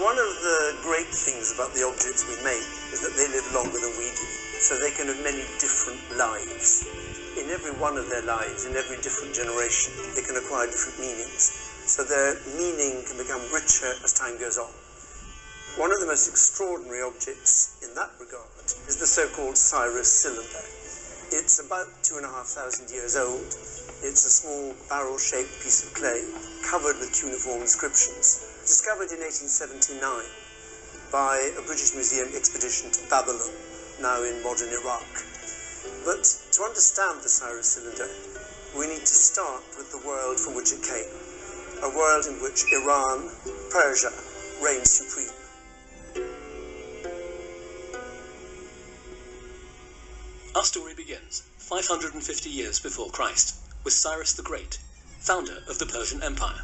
One of the great things about the objects we make is that they live longer than we do, so they can have many different lives. In every one of their lives, in every different generation, they can acquire different meanings, so their meaning can become richer as time goes on. One of the most extraordinary objects in that regard is the so-called Cyrus Cylinder. It's about 2,500 years old. It's a small barrel-shaped piece of clay covered with cuneiform inscriptions, discovered in 1879 by a British Museum expedition to Babylon, now in modern Iraq. But to understand the Cyrus Cylinder, we need to start with the world from which it came, a world in which Iran, Persia, reigned supreme. Our story begins 550 years before Christ, with Cyrus the Great, founder of the Persian Empire.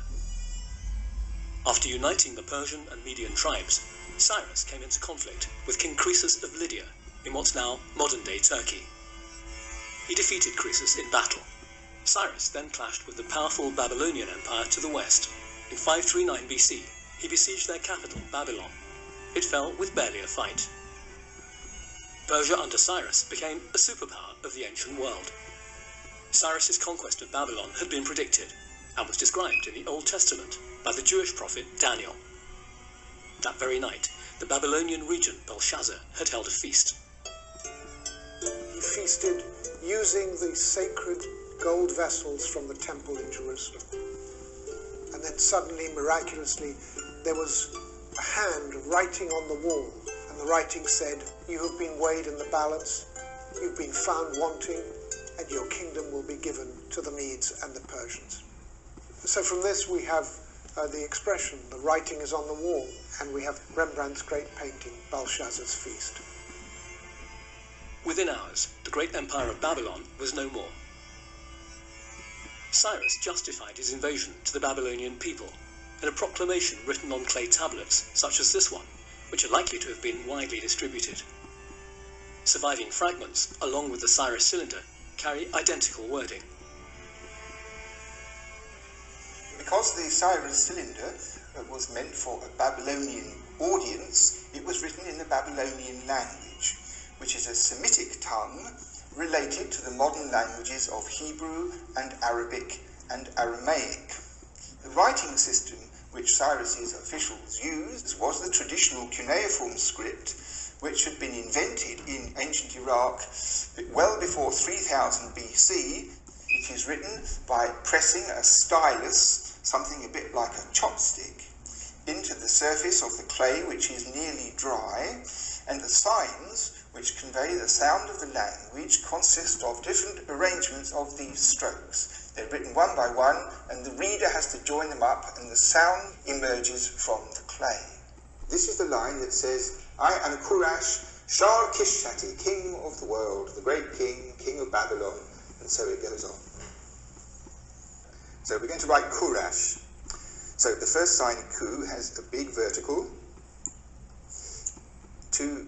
After uniting the Persian and Median tribes, Cyrus came into conflict with King Croesus of Lydia in what's now modern-day Turkey. He defeated Croesus in battle. Cyrus then clashed with the powerful Babylonian Empire to the west. In 539 BC, he besieged their capital, Babylon. It fell with barely a fight. Persia under Cyrus became a superpower of the ancient world. Cyrus's conquest of Babylon had been predicted and was described in the Old Testament by the Jewish prophet Daniel. That very night, the Babylonian regent Belshazzar had held a feast. He feasted using the sacred gold vessels from the temple in Jerusalem. And then suddenly, miraculously, there was a hand writing on the wall. And the writing said, "You have been weighed in the balance, you've been found wanting, and your kingdom will be given to the Medes and the Persians." So from this we have the expression, the writing is on the wall, and we have Rembrandt's great painting, Belshazzar's Feast. Within hours, the great empire of Babylon was no more. Cyrus justified his invasion to the Babylonian people in a proclamation written on clay tablets, such as this one, which are likely to have been widely distributed. Surviving fragments, along with the Cyrus Cylinder, carry identical wording. Because the Cyrus Cylinder was meant for a Babylonian audience, it was written in the Babylonian language, which is a Semitic tongue related to the modern languages of Hebrew and Arabic and Aramaic. The writing system which Cyrus's officials used was the traditional cuneiform script, which had been invented in ancient Iraq well before 3000 BC. It is written by pressing a stylus, something a bit like a chopstick, into the surface of the clay, which is nearly dry, and the signs which convey the sound of the language consist of different arrangements of these strokes. They're written one by one, and the reader has to join them up, and the sound emerges from the clay. This is the line that says, "I am Kurash, Shah Kishshati, king of the world, the great king, king of Babylon," and so it goes on. So we're going to write Kurash. So the first sign, Ku, has a big vertical, two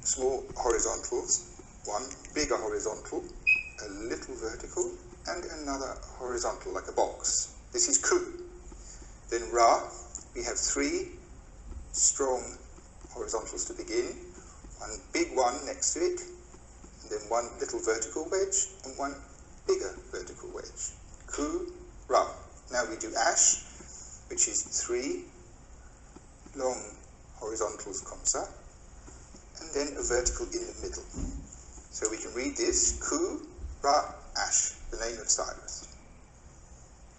small horizontals, one bigger horizontal, a little vertical, and another horizontal, like a box. This is Ku. Then Ra, we have three strong horizontals to begin, one big one next to it, and then one little vertical wedge, and one bigger vertical wedge. Ku, Ra. Now we do Ash, which is three long horizontals, Komsa, and then a vertical in the middle. So we can read this, Ku, Ra, Ash, the name of Cyrus.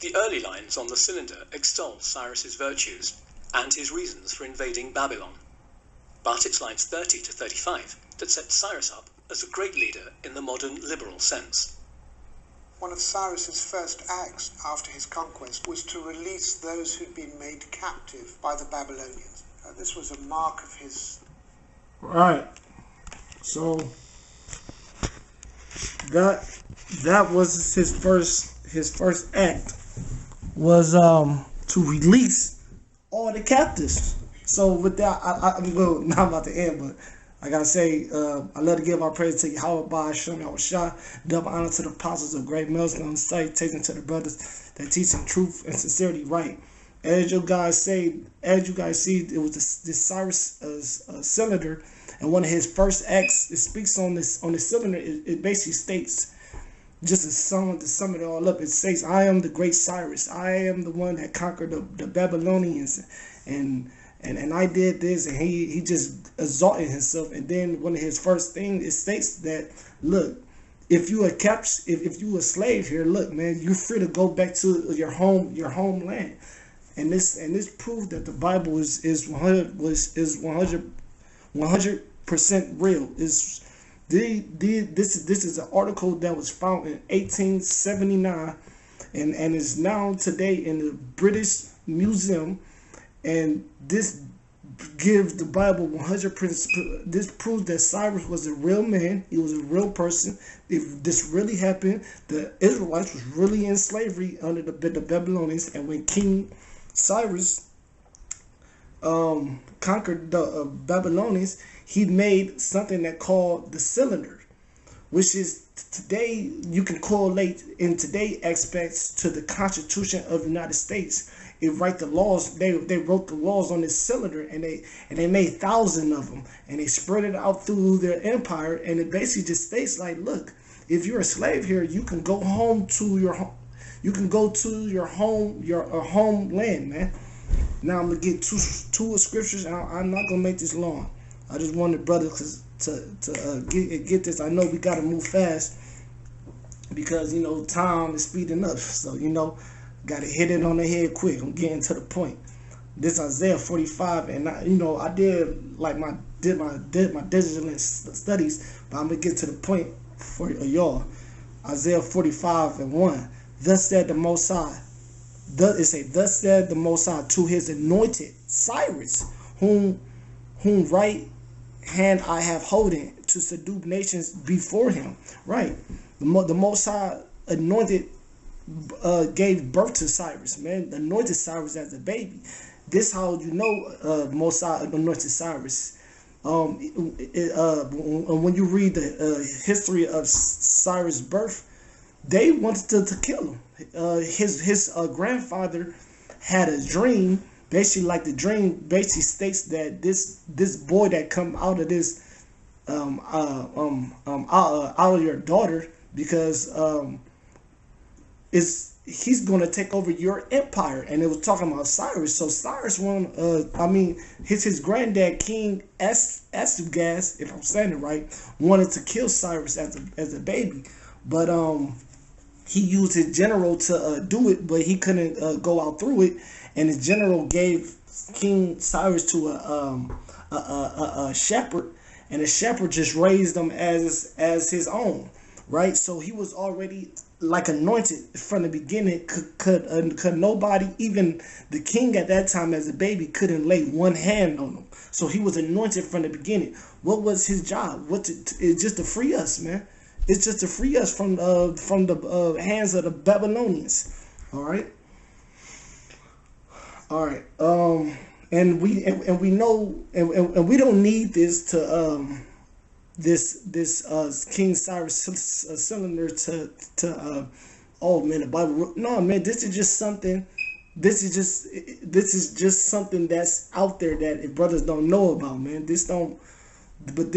The early lines on the cylinder extol Cyrus's virtues and his reasons for invading Babylon. But it's lines 30 to 35 that set Cyrus up as a great leader in the modern liberal sense. One of Cyrus's first acts after his conquest was to release those who'd been made captive by the Babylonians. This was a mark of his... Alright, so that was his first act, was to release all the captives. So with that, I'm going, not about to end, but I gotta say, I love to give our praise to Yahweh by Hashem Yahushua, double honor to the apostles of great millstone, salutations to the brothers that teach in truth and sincerity right. As you guys see, it was this Cyrus Cylinder, and one of his first acts, it speaks on the cylinder. It basically states, just to sum it all up, it says, "I am the great Cyrus. I am the one that conquered the Babylonians, and I did this," and he just exalted himself. And then one of his first things, it states that, look, if you a slave here, look, man, you're free to go back to your homeland. And this proved that the Bible is 100% real. This is an article that was found in 1879 and is now today in the British Museum, and this gives the Bible 100%. This proves that Cyrus was a real man. He was a real person. If this really happened, the Israelites was really in slavery under the Babylonians, and when King Cyrus conquered the Babylonians, he made something that called the cylinder, which is today you can correlate in today aspects to the Constitution of the United States. It write the laws. They wrote the laws on this cylinder, and they made thousands of them, and they spread it out through their empire. And it basically just states like, look, if you're a slave here, you can go home to your home. You can go to your homeland, man. Now I'm gonna get two scriptures. I'm not gonna make this long. I just wanted brothers to get this. I know we gotta move fast because time is speeding up. So gotta hit it on the head quick. I'm getting to the point. This Isaiah 45, and I did my diligent studies, but I'm gonna get to the point for y'all. Isaiah 45:1. Thus said the Most High. Thus said the Most High to his anointed Cyrus, whom right hand I have holding to subdue nations before him. Right, the Most High anointed, gave birth to Cyrus, man. Anointed Cyrus as a baby. This how Most High anointed Cyrus. When you read the history of Cyrus' birth, they wanted to kill him. His grandfather had a dream. Basically, like the dream basically states that this boy that come out of this out of your daughter, because he's going to take over your empire. And it was talking about Cyrus. So Cyrus his granddad, King Astugast, if I'm saying it right, wanted to kill Cyrus as a baby, but he used his general to do it, but he couldn't go out through it, and his general gave King Cyrus to a shepherd, and the shepherd just raised him as his own, right? So he was already like anointed from the beginning. Could nobody, even the king at that time as a baby, couldn't lay one hand on him. So he was anointed from the beginning. What was his job? It's just to free us, man. It's just to free us from the hands of the Babylonians. All right. And we know, and we don't need this to this King Cyrus Cylinder to oh man, the Bible. No, man, this is just something. This is just something that's out there that brothers don't know about, man. But it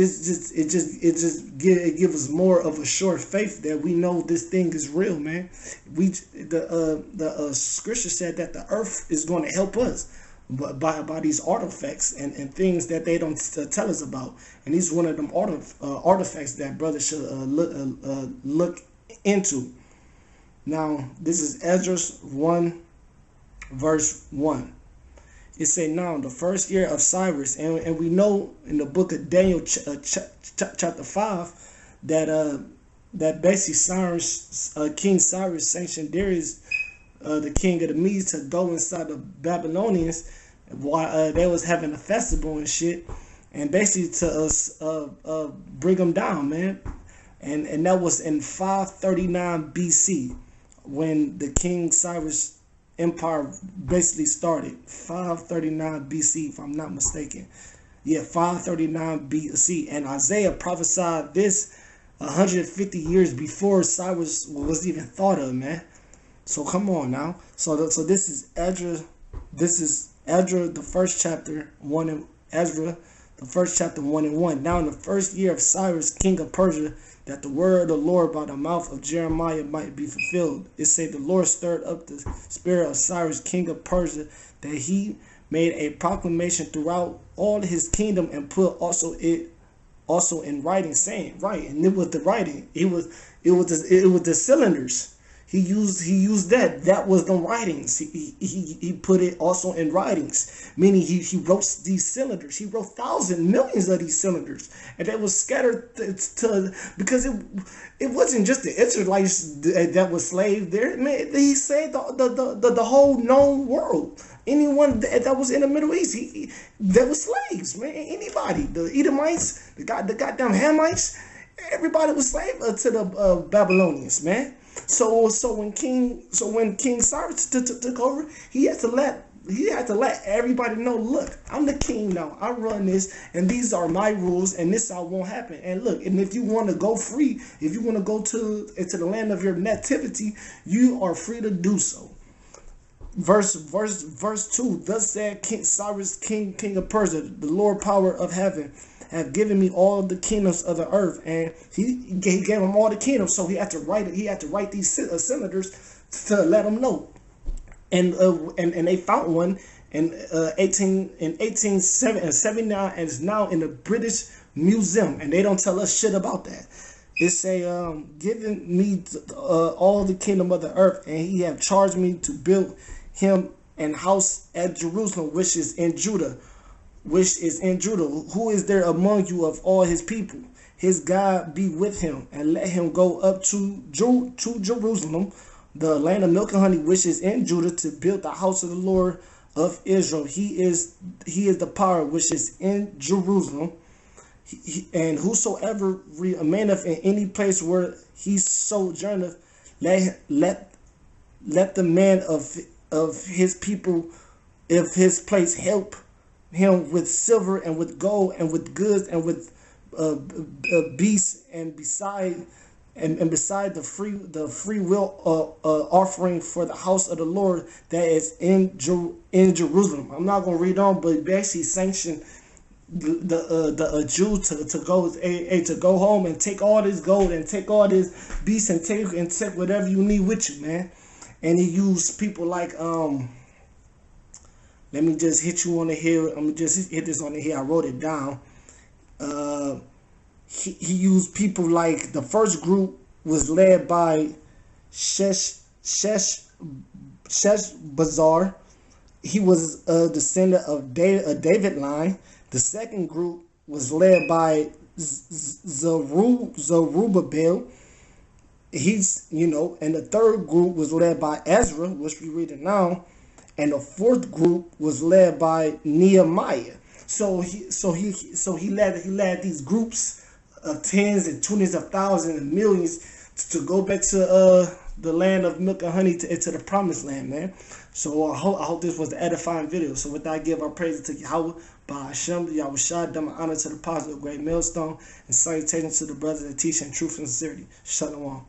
gives us more of a sure faith that we know this thing is real, man. The scripture said that the earth is going to help us by these artifacts and things that they don't tell us about. And these one of them artifacts that brothers should look into. Now, this is Ezra 1, verse 1. It say, now the first year of Cyrus, and we know in the book of Daniel chapter 5 that basically King Cyrus sanctioned Darius, the king of the Medes, to go inside the Babylonians while they was having a festival and shit, and basically to bring them down, man. And that was in 539 BC when the King Cyrus Empire basically started. 539 BC, if I'm not mistaken. Yeah, 539 BC. And Isaiah prophesied this 150 years before Cyrus was even thought of, man. So come on now. So this is Ezra This is Ezra, the first chapter, 1 and Ezra, the first chapter, 1 and 1. Now in the first year of Cyrus, king of Persia, that the word of the Lord by the mouth of Jeremiah might be fulfilled. It said the Lord stirred up the spirit of Cyrus, king of Persia, that he made a proclamation throughout all his kingdom and put also in writing, saying, right, and it was the writing. It was the cylinders. He used that was the writings. He put it also in writings, meaning he wrote these cylinders. He wrote thousands, millions of these cylinders, and they was scattered to because it wasn't just the Israelites that was slaves there. Man, he saved the whole known world. Anyone that was in the Middle East, there was slaves, man. Anybody, the Edomites, the goddamn Hamites, everybody was slave to the Babylonians, man. So when King Cyrus took over, he had to let everybody know, look, I'm the king now. I run this, and these are my rules, and this all won't happen. And look, and if you want to go free, if you want to go into the land of your nativity, you are free to do so. Verse 2, thus said King Cyrus, king of Persia, the Lord power of heaven, have given me all the kingdoms of the earth. And he gave him all the kingdoms, so he had to write these cylinders to let them know. And they found one in 1879, and it's now in the British Museum, and they don't tell us shit about that. It say, giving me all the kingdom of the earth, and he have charged me to build him an house at Jerusalem, which is in Judah. Who is there among you of all his people? His God be with him, and let him go up to Jerusalem, the land of milk and honey, which is in Judah, to build the house of the Lord of Israel. He is the power which is in Jerusalem. And whosoever remaineth in any place where he sojourneth, let the man of his people, of his place, help him with silver and with gold and with goods and with beasts, and beside the free will offering for the house of the Lord that is in Jerusalem. I'm not gonna read on, but basically sanctioned the Jew to go home and take all this gold and take all this beasts and take whatever you need with you, man. And he used people like let me just hit you on the head. I'm gonna just hit this on the head. I wrote it down. He used people like, the first group was led by Sheshbazzar. He was a descendant of David line. The second group was led by Zerubbabel. And the third group was led by Ezra, which we read it now. And the fourth group was led by Nehemiah. So he led these groups of tens and twenties of thousands and millions to go back to the land of milk and honey, to the promised land, man. So I hope this was an edifying video. So with that, I give our praise to Yahweh, by Hashem, Yahushua, done my honor to the positive great millstone, and salutations to the brothers that teach in truth and sincerity. Shalom.